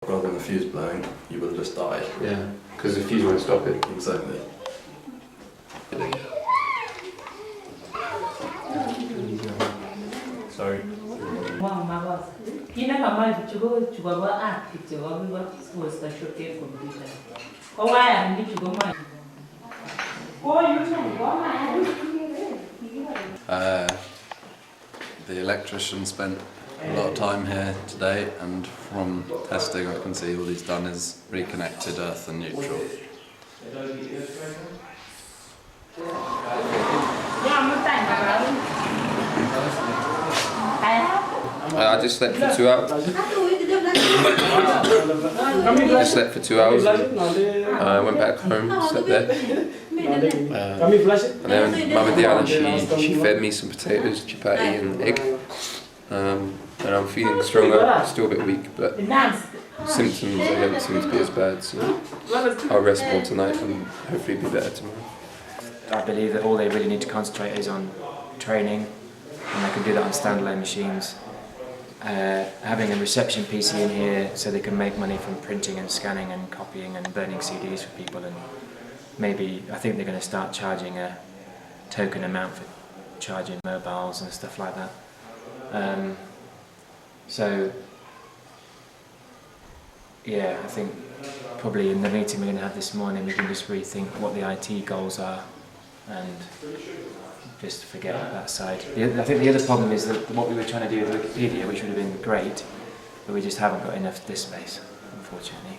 Rather than the fuse blowing, you will just die. Yeah, because the fuse won't stop it. Exactly. Sorry. The electrician spent a lot of time here today, and from testing I can see all he's done is reconnected earth and neutral. I just slept for 2 hours. Just slept for 2 hours. I went back home, slept there. And then Mama Diana, she fed me some potatoes, chapati and egg. And I'm feeling stronger, still a bit weak, but symptoms I don't seem to be as bad, so I'll rest more tonight and hopefully be better tomorrow. I believe that all they really need to concentrate is on training, and they can do that on standalone machines. Having a reception PC in here so they can make money from printing and scanning and copying and burning CDs for people, and maybe I think they're going to start charging a token amount for charging mobiles and stuff like that. So yeah, I think probably in the meeting we're going to have this morning we can just rethink what the IT goals are and just forget that side. I think the other problem is that what we were trying to do with Wikipedia, which would have been great, but we just haven't got enough disk space, unfortunately.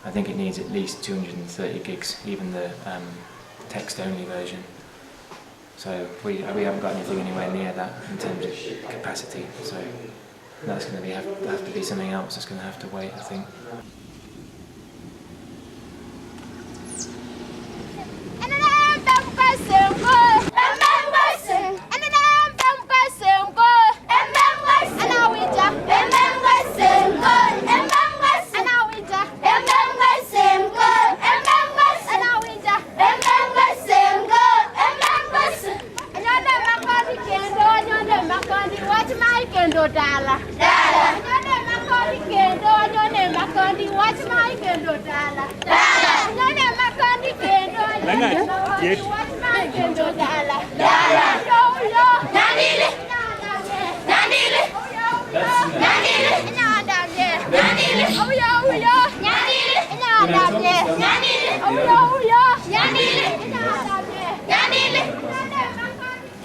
I think it needs at least 230 gigs, even the text-only version. So we haven't got anything anywhere near that in terms of capacity. So that's going to have to be something else that's going to have to wait, I think.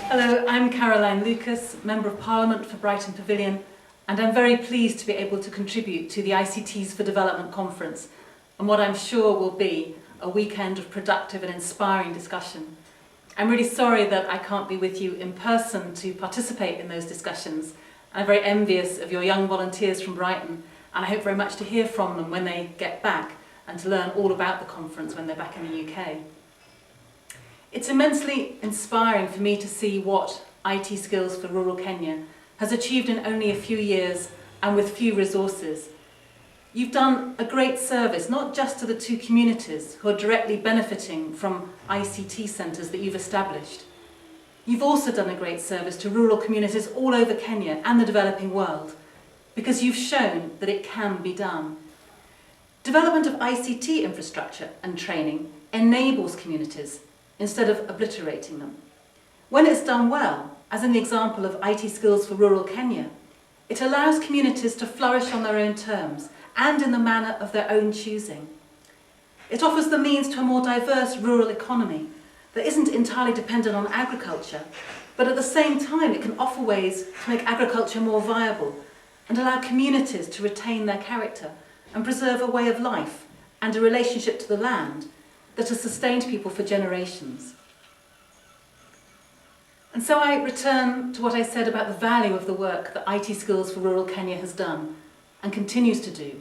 Hello, I'm Caroline Lucas, Member of Parliament for Brighton Pavilion, and I'm very pleased to be able to contribute to the ICTs for Development Conference and what I'm sure will be a weekend of productive and inspiring discussion. I'm really sorry that I can't be with you in person to participate in those discussions. I'm very envious of your young volunteers from Brighton, and I hope very much to hear from them when they get back and to learn all about the conference when they're back in the UK. It's immensely inspiring for me to see what IT Skills for Rural Kenya has achieved in only a few years and with few resources. You've done a great service, not just to the two communities who are directly benefiting from ICT centres that you've established. You've also done a great service to rural communities all over Kenya and the developing world, because you've shown that it can be done. Development of ICT infrastructure and training enables communities instead of obliterating them. When it's done well, as in the example of IT Skills for Rural Kenya, it allows communities to flourish on their own terms and in the manner of their own choosing. It offers the means to a more diverse rural economy that isn't entirely dependent on agriculture, but at the same time it can offer ways to make agriculture more viable and allow communities to retain their character and preserve a way of life and a relationship to the land that has sustained people for generations. And so I return to what I said about the value of the work that IT Skills for Rural Kenya has done and continues to do.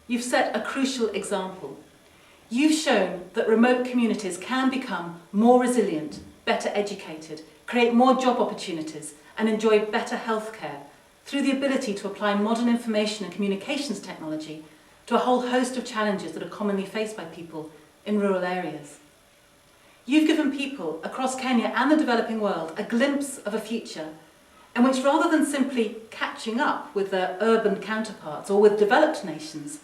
You've set a crucial example. You've shown that remote communities can become more resilient, better educated, create more job opportunities and enjoy better healthcare through the ability to apply modern information and communications technology to a whole host of challenges that are commonly faced by people in rural areas. You've given people across Kenya and the developing world a glimpse of a future in which, rather than simply catching up with their urban counterparts or with developed nations,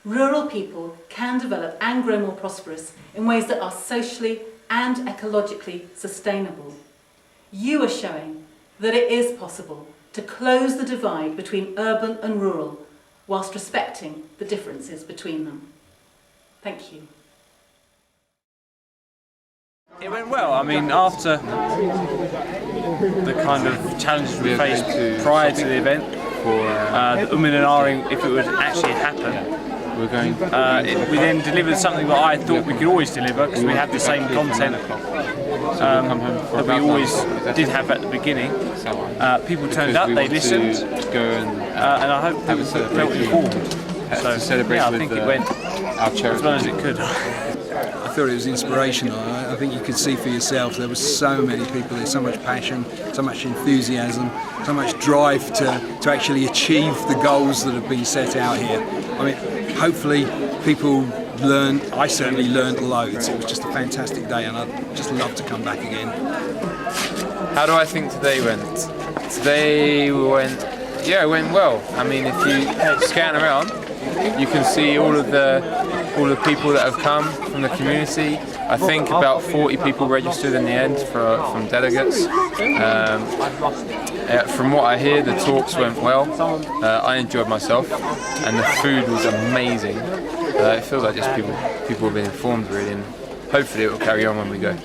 rural people can develop and grow more prosperous in ways that are socially and ecologically sustainable. You are showing that it is possible to close the divide between urban and rural whilst respecting the differences between them. Thank you. It went well. I mean, after the kind of challenges we faced prior to the event, the and ahhing if it would actually happen, we then delivered something that I thought we could always deliver, because we had the same content that we always did have at the beginning. People turned up, they listened, and I hope people felt informed. So yeah, I think it went as well as it could. I thought it was inspirational. I think you could see for yourself there were so many people, there's so much passion, so much enthusiasm, so much drive to actually achieve the goals that have been set out here. I mean, hopefully people learn. I certainly learned loads. It was just a fantastic day and I'd just love to come back again. How do I think today went? Today went well. I mean, if you scan around, you can see all the people that have come from the community. I think about 40 people registered in the end from delegates. From what I hear, the talks went well. I enjoyed myself, and the food was amazing. It feels like just people have been informed really, and hopefully it will carry on when we go.